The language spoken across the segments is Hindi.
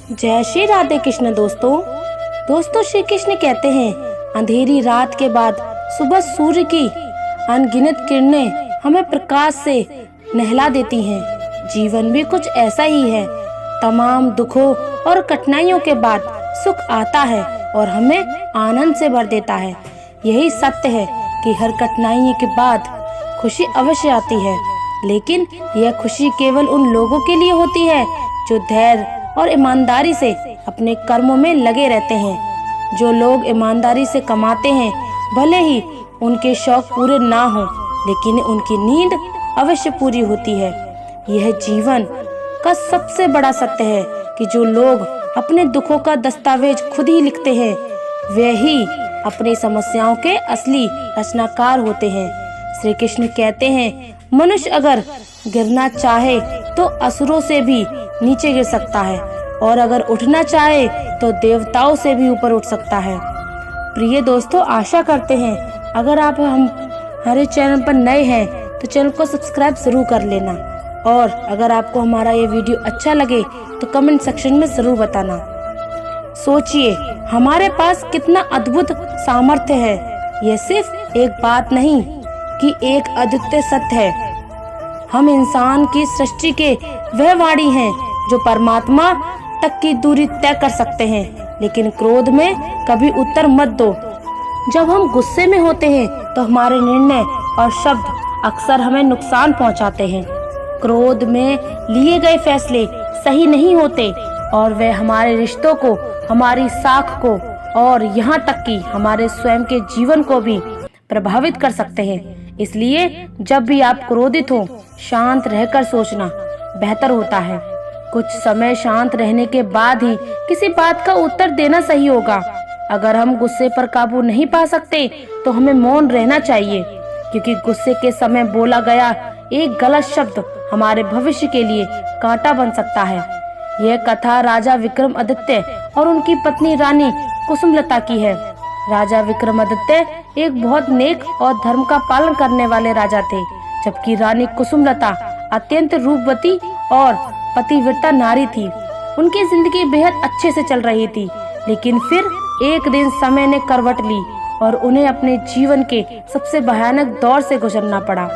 जय श्री राधे कृष्ण। दोस्तों श्री कृष्ण कहते हैं, अंधेरी रात के बाद सुबह सूर्य की अनगिनत किरणें हमें प्रकाश से नहला देती हैं। जीवन भी कुछ ऐसा ही है। तमाम दुखों और कठिनाइयों के बाद सुख आता है और हमें आनंद से भर देता है। यही सत्य है कि हर कठिनाई के बाद खुशी अवश्य आती है, लेकिन यह खुशी केवल उन लोगों के लिए होती है जो धैर्य और ईमानदारी से अपने कर्मों में लगे रहते हैं। जो लोग ईमानदारी से कमाते हैं, भले ही उनके शौक पूरे ना हो, लेकिन उनकी नींद अवश्य पूरी होती है। यह जीवन का सबसे बड़ा सत्य है कि जो लोग अपने दुखों का दस्तावेज खुद ही लिखते हैं, वे ही अपनी समस्याओं के असली रचनाकार होते हैं। श्री कृष्ण कहते हैं, मनुष्य अगर गिरना चाहे तो असुरों से भी नीचे गिर सकता है, और अगर उठना चाहे तो देवताओं से भी ऊपर उठ सकता है। प्रिय दोस्तों, आशा करते हैं अगर आप हमारे चैनल पर नए हैं तो चैनल को सब्सक्राइब जरूर कर लेना, और अगर आपको हमारा ये वीडियो अच्छा लगे तो कमेंट सेक्शन में जरूर बताना। सोचिए, हमारे पास कितना अद्भुत सामर्थ्य है। यह सिर्फ एक बात नहीं कि एक अद्वितीय सत्य है। हम इंसान की सृष्टि के वह वाणी हैं जो परमात्मा तक की दूरी तय कर सकते हैं, लेकिन क्रोध में कभी उत्तर मत दो। जब हम गुस्से में होते हैं तो हमारे निर्णय और शब्द अक्सर हमें नुकसान पहुंचाते हैं। क्रोध में लिए गए फैसले सही नहीं होते और वे हमारे रिश्तों को, हमारी साख को और यहाँ तक कि हमारे स्वयं के जीवन को भी प्रभावित कर सकते हैं। इसलिए जब भी आप क्रोधित हो, शांत रहकर सोचना बेहतर होता है। कुछ समय शांत रहने के बाद ही किसी बात का उत्तर देना सही होगा। अगर हम गुस्से पर काबू नहीं पा सकते तो हमें मौन रहना चाहिए, क्योंकि गुस्से के समय बोला गया एक गलत शब्द हमारे भविष्य के लिए कांटा बन सकता है। यह कथा राजा विक्रमादित्य और उनकी पत्नी रानी कुसुमलता की है। राजा विक्रमादित्य एक बहुत नेक और धर्म का पालन करने वाले राजा थे, जबकि रानी कुसुमलता अत्यंत रूपवती और पतिव्रता नारी थी। उनकी जिंदगी बेहद अच्छे से चल रही थी, लेकिन फिर एक दिन समय ने करवट ली और उन्हें अपने जीवन के सबसे भयानक दौर से गुजरना पड़ा।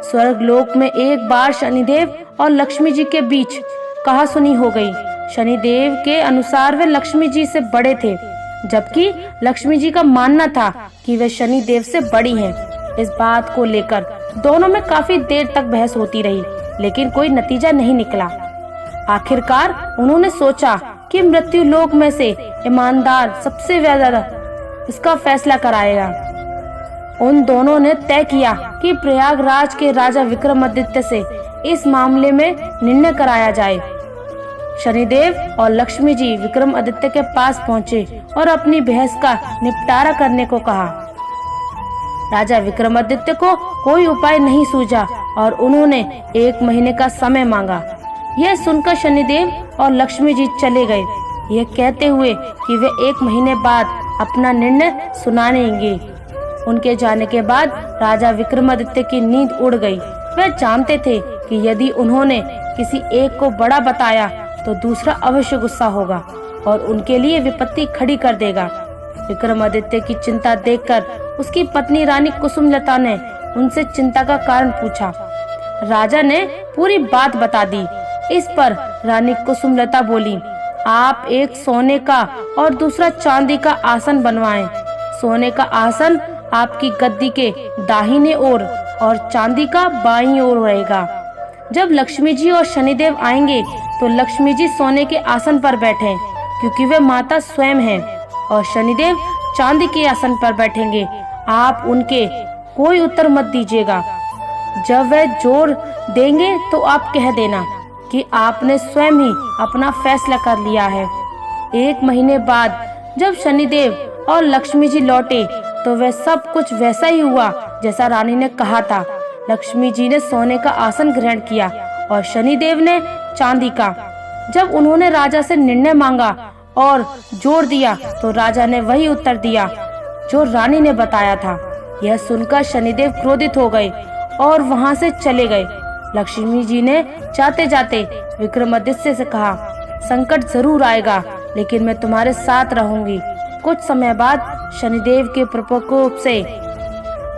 स्वर्गलोक में एक बार शनिदेव और लक्ष्मी जी के बीच कहासुनी हो गई। शनिदेव के अनुसार वे लक्ष्मी जी से बड़े थे, जबकि लक्ष्मी जी का मानना था कि वे शनिदेव से बड़ी हैं। इस बात को लेकर दोनों में काफी देर तक बहस होती रही, लेकिन कोई नतीजा नहीं निकला। आखिरकार उन्होंने सोचा कि मृत्यु लोक में से ईमानदार सबसे ज्यादा इसका फैसला कराएगा। उन दोनों ने तय किया कि प्रयागराज के राजा विक्रमादित्य से इस मामले में निर्णय कराया जाए। शनिदेव और लक्ष्मी जी विक्रमादित्य के पास पहुंचे और अपनी बहस का निपटारा करने को कहा। राजा विक्रमादित्य को कोई उपाय नहीं सूझा और उन्होंने 1 महीने का समय मांगा। यह सुनकर शनिदेव और लक्ष्मी जी चले गए, यह कहते हुए कि वे 1 महीने बाद अपना निर्णय सुनाएंगे। उनके जाने के बाद राजा विक्रमादित्य की नींद उड़ गई। वे जानते थे कि यदि उन्होंने किसी एक को बड़ा बताया तो दूसरा अवश्य गुस्सा होगा और उनके लिए विपत्ति खड़ी कर देगा। विक्रमादित्य की चिंता देखकर उसकी पत्नी रानी कुसुमलता ने उनसे चिंता का कारण पूछा। राजा ने पूरी बात बता दी। इस पर रानी कुसुमलता बोली, आप एक सोने का और दूसरा चांदी का आसन बनवाएं। सोने का आसन आपकी गद्दी के दाहिने ओर और चांदी का बाईं ओर रहेगा। जब लक्ष्मी जी और शनिदेव आएंगे तो लक्ष्मी जी सोने के आसन पर बैठें, क्योंकि वे माता स्वयं हैं, और शनिदेव चांदी के आसन पर बैठेंगे। आप उनके कोई उत्तर मत दीजिएगा। जब वे जोर देंगे तो आप कह देना कि आपने स्वयं ही अपना फैसला कर लिया है। 1 महीने बाद जब शनिदेव और लक्ष्मी जी लौटे तो वह सब कुछ वैसा ही हुआ जैसा रानी ने कहा था। लक्ष्मी जी ने सोने का आसन ग्रहण किया और शनिदेव ने चांदी का। जब उन्होंने राजा से निर्णय मांगा और जोर दिया तो राजा ने वही उत्तर दिया जो रानी ने बताया था। यह सुनकर शनिदेव क्रोधित हो गए और वहां से चले गए। लक्ष्मी जी ने जाते जाते विक्रमादित्य से कहा, संकट जरूर आएगा, लेकिन मैं तुम्हारे साथ रहूंगी। कुछ समय बाद शनिदेव के प्रकोप से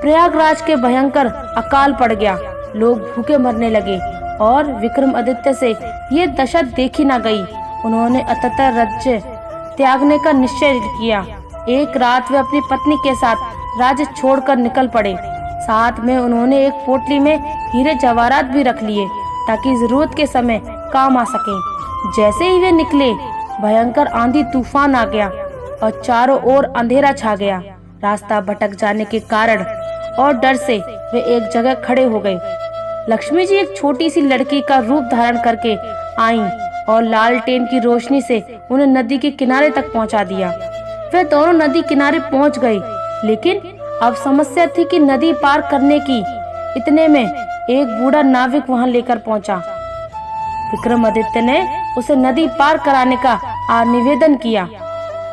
प्रयागराज के भयंकर अकाल पड़ गया। लोग भूखे मरने लगे और विक्रमादित्य से ये दशा देखी न गई। उन्होंने अंततः राज्य त्यागने का निश्चय किया। एक रात वे अपनी पत्नी के साथ राज्य छोड़कर निकल पड़े। साथ में उन्होंने एक पोटली में हीरे जवाहरात भी रख लिए ताकि जरूरत के समय काम आ सके। जैसे ही वे निकले, भयंकर आंधी तूफान आ गया और चारों ओर अंधेरा छा गया। रास्ता भटक जाने के कारण और डर से वे एक जगह खड़े हो गए। लक्ष्मी जी एक छोटी सी लड़की का रूप धारण करके आईं और लालटेन की रोशनी से उन्हें नदी के किनारे तक पहुंचा दिया। वे दोनों नदी किनारे पहुंच गए, लेकिन अब समस्या थी कि नदी पार करने की। इतने में एक बूढ़ा नाविक वहां लेकर पहुंचा। विक्रमादित्य ने उसे नदी पार कराने का निवेदन किया।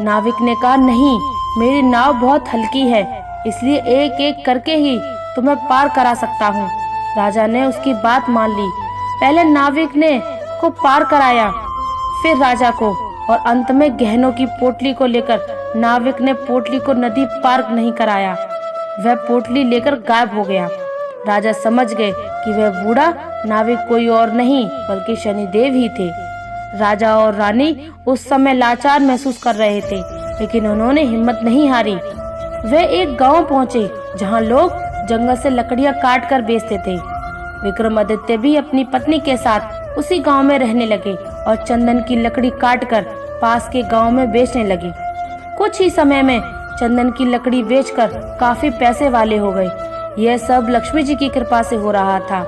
नाविक ने कहा, नहीं, मेरी नाव बहुत हल्की है, इसलिए एक एक करके ही तुम्हें पार करा सकता हूँ। राजा ने उसकी बात मान ली। पहले नाविक ने को पार कराया, फिर राजा को, और अंत में गहनों की पोटली को लेकर नाविक ने पोटली को नदी पार नहीं कराया। वह पोटली लेकर गायब हो गया। राजा समझ गए कि वह बूढ़ा नाविक कोई और नहीं बल्कि शनिदेव ही थे। राजा और रानी उस समय लाचार महसूस कर रहे थे, लेकिन उन्होंने हिम्मत नहीं हारी। वे एक गांव पहुंचे जहां लोग जंगल से लकड़ियां काट कर बेचते थे। विक्रमादित्य भी अपनी पत्नी के साथ उसी गांव में रहने लगे और चंदन की लकड़ी काटकर पास के गांव में बेचने लगे। कुछ ही समय में चंदन की लकड़ी बेचकर काफी पैसे वाले हो गए। यह सब लक्ष्मी जी की कृपा से हो रहा था।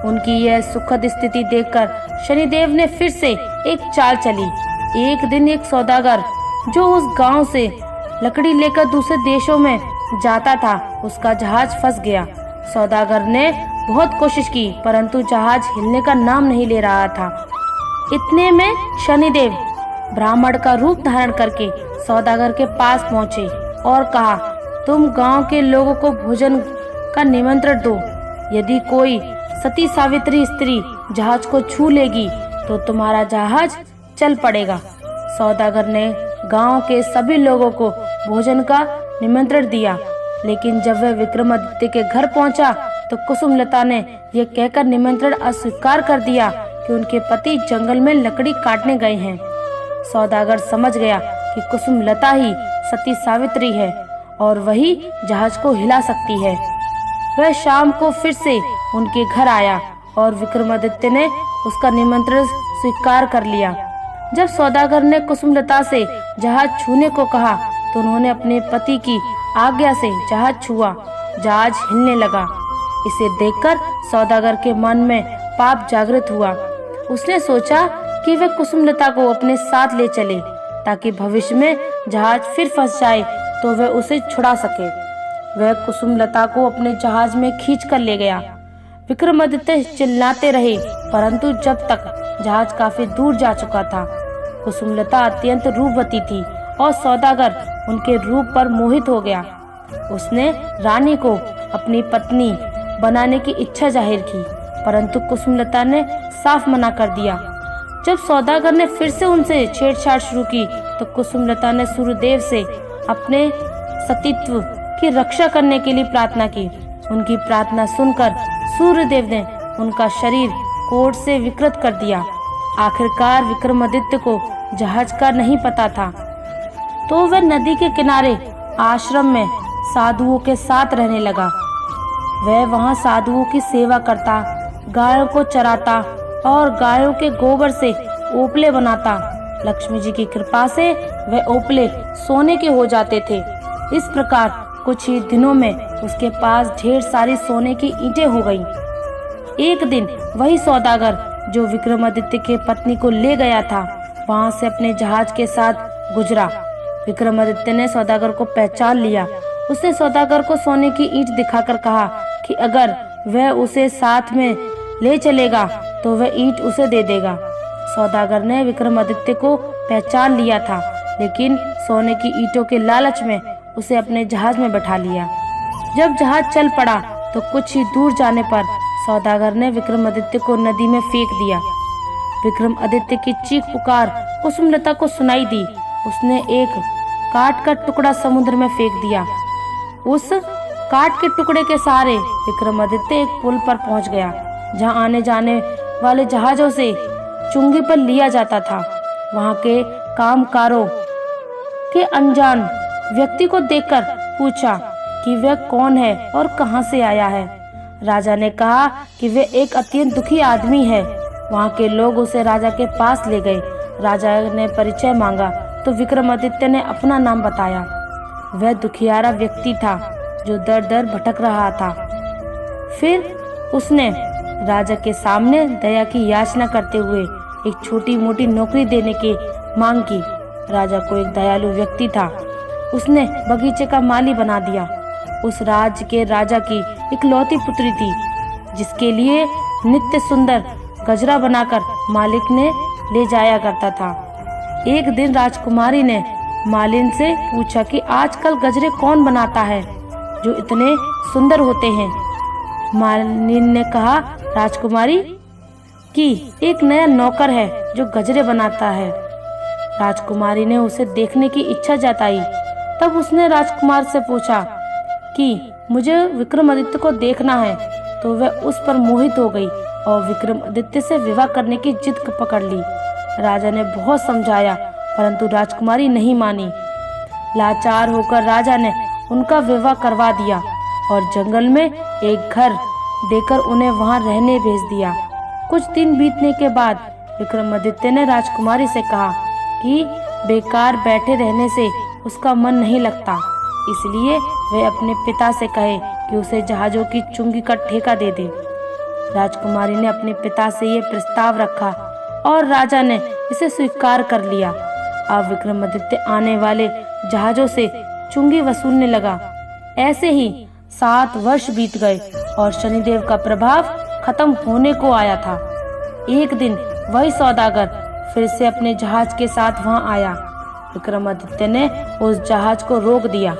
उनकी यह सुखद स्थिति देखकर शनिदेव ने फिर से एक चाल चली। एक दिन एक सौदागर जो उस गांव से लकड़ी लेकर दूसरे देशों में जाता था, उसका जहाज फंस गया। सौदागर ने बहुत कोशिश की, परंतु जहाज हिलने का नाम नहीं ले रहा था। इतने में शनिदेव ब्राह्मण का रूप धारण करके सौदागर के पास पहुंचे और कहा, तुम गांव के लोगों को भोजन का निमंत्रण दो। यदि कोई सती सावित्री स्त्री जहाज को छू लेगी तो तुम्हारा जहाज चल पड़ेगा। सौदागर ने गांव के सभी लोगों को भोजन का निमंत्रण दिया, लेकिन जब वह विक्रमादित्य के घर पहुंचा तो कुसुमलता ने यह कहकर निमंत्रण अस्वीकार कर दिया कि उनके पति जंगल में लकड़ी काटने गए हैं। सौदागर समझ गया कि कुसुमलता ही सती सावित्री है और वही जहाज को हिला सकती है। वह शाम को फिर से उनके घर आया और विक्रमादित्य ने उसका निमंत्रण स्वीकार कर लिया। जब सौदागर ने कुसुमलता से जहाज छूने को कहा तो उन्होंने अपने पति की आज्ञा से जहाज छुआ। जहाज हिलने लगा। इसे देखकर सौदागर के मन में पाप जागृत हुआ। उसने सोचा कि वह कुसुमलता को अपने साथ ले चले ताकि भविष्य में जहाज फिर फंस जाए तो वह उसे छुड़ा सके। वह कुसुमलता को अपने जहाज में खींच कर ले गया। विक्रमादित्य चिल्लाते रहे, परंतु जब तक जहाज काफी दूर जा चुका था। कुसुमलता अत्यंत रूपवती थी और सौदागर उनके रूप पर मोहित हो गया। उसने रानी को अपनी पत्नी बनाने की इच्छा जाहिर की, परंतु कुसुमलता ने साफ मना कर दिया। जब सौदागर ने फिर से उनसे छेड़छाड़ शुरू की तो कुसुमलता ने सूर्यदेव से अपने सतीत्व की रक्षा करने के लिए प्रार्थना की। उनकी प्रार्थना सुनकर सूर्यदेव ने उनका शरीर कोढ़ से विकृत कर दिया। आखिरकार विक्रमादित्य को जहाज का नहीं पता था, तो वह नदी के किनारे आश्रम में साधुओं के साथ रहने लगा। वह वहां साधुओं की सेवा करता, गायों को चराता और गायों के गोबर से ओपले बनाता। लक्ष्मी जी की कृपा से वह ओपले सोने के हो जाते थे। इस प्रकार कुछ ही दिनों में उसके पास ढेर सारी सोने की ईंटें हो गईं। एक दिन वही सौदागर जो विक्रमादित्य के पत्नी को ले गया था वहां से अपने जहाज के साथ गुजरा। विक्रमादित्य ने सौदागर को पहचान लिया। उसने सौदागर को सोने की ईंट दिखाकर कहा कि अगर वह उसे साथ में ले चलेगा तो वह ईंट उसे दे देगा। सौदागर ने विक्रमादित्य को पहचान लिया था, लेकिन सोने की ईंटों के लालच में उसे अपने जहाज में बैठा लिया। जब जहाज चल पड़ा तो कुछ ही दूर जाने पर सौदागर ने विक्रमादित्य को नदी में फेंक दिया। विक्रमादित्य की चीख पुकार कुसुमलता को सुनाई दी। उसने एक काठ का टुकड़ा समुद्र में फेंक दिया। उस काठ के टुकड़े के सहारे विक्रमादित्य एक पुल पर पहुंच गया, जहां आने जाने वाले जहाजों से चुंगी पर लिया जाता था। वहां के कामगारों के अनजान व्यक्ति को देखकर पूछा कि वह कौन है और कहां से आया है। राजा ने कहा कि वह एक अत्यंत दुखी आदमी है। वहां के लोग उसे राजा के पास ले गए। राजा ने परिचय मांगा तो विक्रमादित्य ने अपना नाम बताया। वह दुखियारा व्यक्ति था जो दर दर भटक रहा था। फिर उसने राजा के सामने दया की याचना करते हुए एक छोटी मोटी नौकरी देने की मांग की। राजा को एक दयालु व्यक्ति था, उसने बगीचे का माली बना दिया। उस राज्य के राजा की इकलौती पुत्री थी, जिसके लिए नित्य सुंदर गजरा बनाकर मालिक ने ले जाया करता था। एक दिन राजकुमारी ने मालिन से पूछा कि आजकल गजरे कौन बनाता है जो इतने सुंदर होते हैं। मालिन ने कहा, राजकुमारी कि एक नया नौकर है जो गजरे बनाता है। राजकुमारी ने उसे देखने की इच्छा जताई। तब उसने राजकुमार से पूछा कि मुझे विक्रमादित्य को देखना है, तो वह उस पर मोहित हो गई और विक्रमादित्य से विवाह करने की जिद पकड़ ली। राजा ने बहुत समझाया, परंतु राजकुमारी नहीं मानी। लाचार होकर राजा ने उनका विवाह करवा दिया और जंगल में एक घर देकर उन्हें वहां रहने भेज दिया। कुछ दिन बीतने के बाद विक्रमादित्य ने राजकुमारी से कहा कि बेकार बैठे रहने से उसका मन नहीं लगता, इसलिए वह अपने पिता से कहे कि उसे जहाजों की चुंगी का ठेका दे दे। राजकुमारी ने अपने पिता से ये प्रस्ताव रखा और राजा ने इसे स्वीकार कर लिया। अब विक्रमादित्य आने वाले जहाजों से चुंगी वसूलने लगा। ऐसे ही 7 वर्ष बीत गए और शनिदेव का प्रभाव खत्म होने को आया था। एक दिन वही सौदागर फिर से अपने जहाज के साथ वहां आया। विक्रमादित्य ने उस जहाज को रोक दिया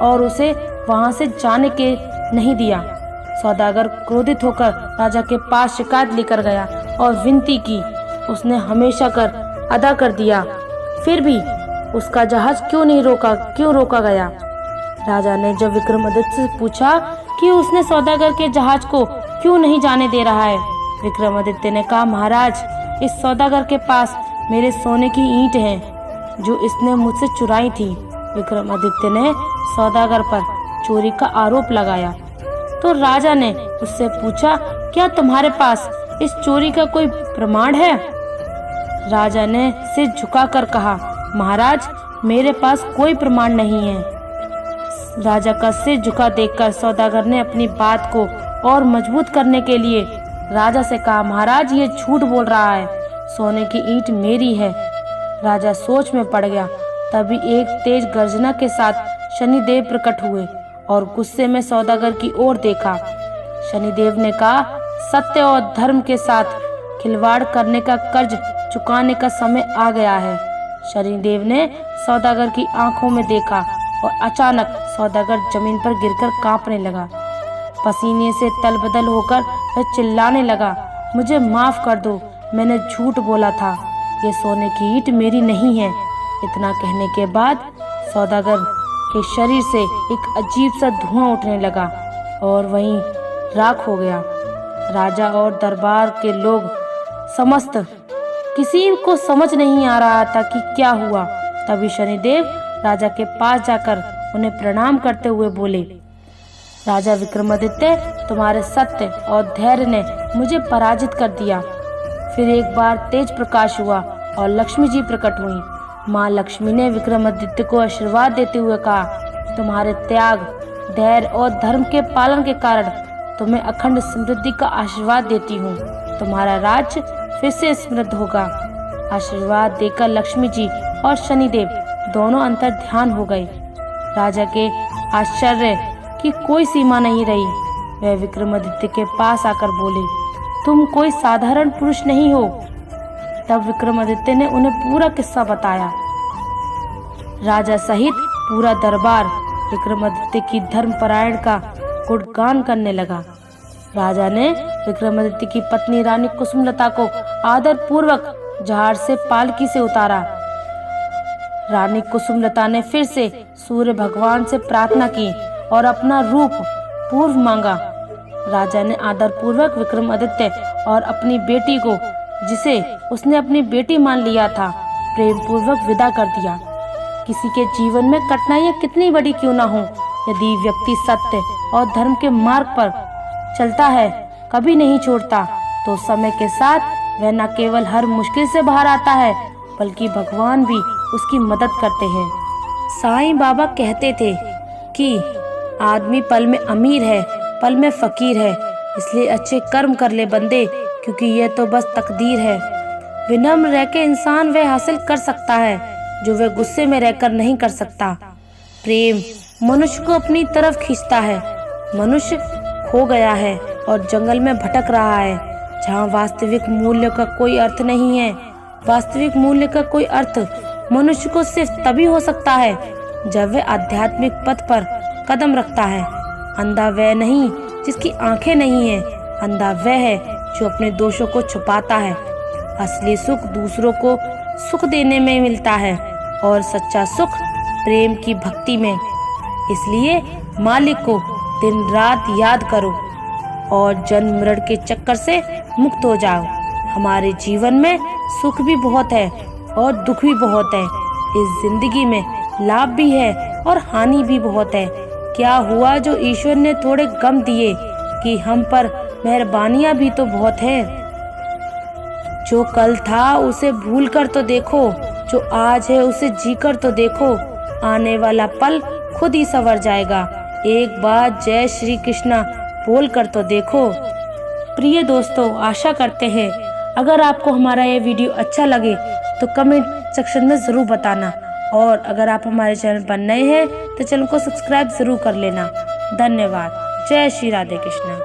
और उसे वहां से जाने के नहीं दिया। सौदागर क्रोधित होकर राजा के पास शिकायत लेकर गया और विनती की। उसने हमेशा कर अदा कर दिया, फिर भी उसका जहाज क्यों रोका गया। राजा ने जब विक्रमादित्य से पूछा कि उसने सौदागर के जहाज को क्यों नहीं जाने दे रहा है, विक्रमादित्य ने कहा, महाराज, इस सौदागर के पास मेरे सोने की ईंट है जो इसने मुझसे चुराई थी। विक्रमादित्य ने सौदागर पर चोरी का आरोप लगाया। तो राजा ने उससे पूछा, क्या तुम्हारे पास इस चोरी का कोई प्रमाण है? राजा ने सिर झुकाकर कहा, महाराज, मेरे पास कोई प्रमाण नहीं है। राजा का सिर झुका देखकर सौदागर ने अपनी बात को और मजबूत करने के लिए राजा से कहा, महाराज, ये झूठ बोल रहा है, सोने की ईंट मेरी है। राजा सोच में पड़ गया। तभी एक तेज गर्जना के साथ शनिदेव प्रकट हुए और गुस्से में सौदागर की ओर देखा। शनिदेव ने कहा, सत्य और धर्म के साथ खिलवाड़ करने का कर्ज चुकाने का समय आ गया है। शनिदेव ने सौदागर की आंखों में देखा और अचानक सौदागर जमीन पर गिरकर कांपने लगा। पसीने से तलबदल होकर वह चिल्लाने लगा, मुझे माफ कर दो, मैंने झूठ बोला था, ये सोने की ईंट मेरी नहीं है। इतना कहने के बाद सौदागर के शरीर से एक अजीब सा धुआं उठने लगा और वहीं राख हो गया। राजा और दरबार के लोग समस्त किसी को समझ नहीं आ रहा था कि क्या हुआ। तभी शनिदेव राजा के पास जाकर उन्हें प्रणाम करते हुए बोले, राजा विक्रमादित्य, तुम्हारे सत्य और धैर्य ने मुझे पराजित कर दिया। फिर एक बार तेज प्रकाश हुआ और लक्ष्मी जी प्रकट हुई। माँ लक्ष्मी ने विक्रमादित्य को आशीर्वाद देते हुए कहा, तुम्हारे त्याग, धैर्य और धर्म के पालन के कारण तुम्हें अखंड समृद्धि का आशीर्वाद देती हूँ। तुम्हारा राज्य फिर से समृद्ध होगा। आशीर्वाद देकर लक्ष्मी जी और शनिदेव दोनों अंतर ध्यान हो गए। राजा के आश्चर्य की कोई सीमा नहीं रही। वह विक्रमादित्य के पास आकर बोले, तुम कोई साधारण पुरुष नहीं हो। तब विक्रमादित्य ने उन्हें पूरा किस्सा बताया। राजा सहित पूरा दरबार विक्रमादित्य की धर्मपरायण का गुणगान करने लगा। राजा ने विक्रमादित्य की पत्नी रानी कुसुमलता को आदर पूर्वक जहाज से पालकी से उतारा। रानी कुसुमलता ने फिर से सूर्य भगवान से प्रार्थना की और अपना रूप पूर्व मांगा। राजा ने आदर पूर्वक विक्रमादित्य और अपनी बेटी को, जिसे उसने अपनी बेटी मान लिया था, प्रेम पूर्वक विदा कर दिया। किसी के जीवन में कठिनाइयां कितनी बड़ी क्यों ना हो, यदि व्यक्ति सत्य और धर्म के मार्ग पर चलता है, कभी नहीं छोड़ता, तो समय के साथ वह न केवल हर मुश्किल से बाहर आता है, बल्कि भगवान भी उसकी मदद करते हैं। साईं बाबा कहते थे कि आदमी पल में अमीर है, पल में फकीर है, इसलिए अच्छे कर्म कर ले बंदे, क्योंकि यह तो बस तकदीर है। विनम्र रह के इंसान वह हासिल कर सकता है जो वह गुस्से में रहकर नहीं कर सकता। प्रेम मनुष्य को अपनी तरफ खींचता है। मनुष्य खो गया है और जंगल में भटक रहा है, जहाँ वास्तविक मूल्य का कोई अर्थ नहीं है। वास्तविक मूल्य का कोई अर्थ मनुष्य को सिर्फ तभी हो सकता है जब वह आध्यात्मिक पथ पर कदम रखता है। अंधा वह नहीं जिसकी आंखें नहीं है, अंधा वह है जो अपने दोषों को छुपाता है। असली सुख दूसरों को सुख देने में मिलता है और सच्चा सुख प्रेम की भक्ति में। इसलिए मालिक को दिन रात याद करो और जन्म मरण के चक्कर से मुक्त हो जाओ। हमारे जीवन में सुख भी बहुत है और दुख भी बहुत है। इस जिंदगी में लाभ भी है और हानि भी बहुत है। क्या हुआ जो ईश्वर ने थोड़े गम दिए कि हम पर मेहरबानियां भी तो बहुत है। जो कल था उसे भूल कर तो देखो, जो आज है उसे जी कर तो देखो, आने वाला पल खुद ही संवर जाएगा। एक बार जय श्री कृष्णा बोल कर तो देखो। प्रिय दोस्तों, आशा करते हैं अगर आपको हमारा ये वीडियो अच्छा लगे तो कमेंट सेक्शन में ज़रूर बताना, और अगर आप हमारे चैनल पर नए हैं तो चैनल को सब्सक्राइब ज़रूर कर लेना। धन्यवाद। जय श्री राधे कृष्णा।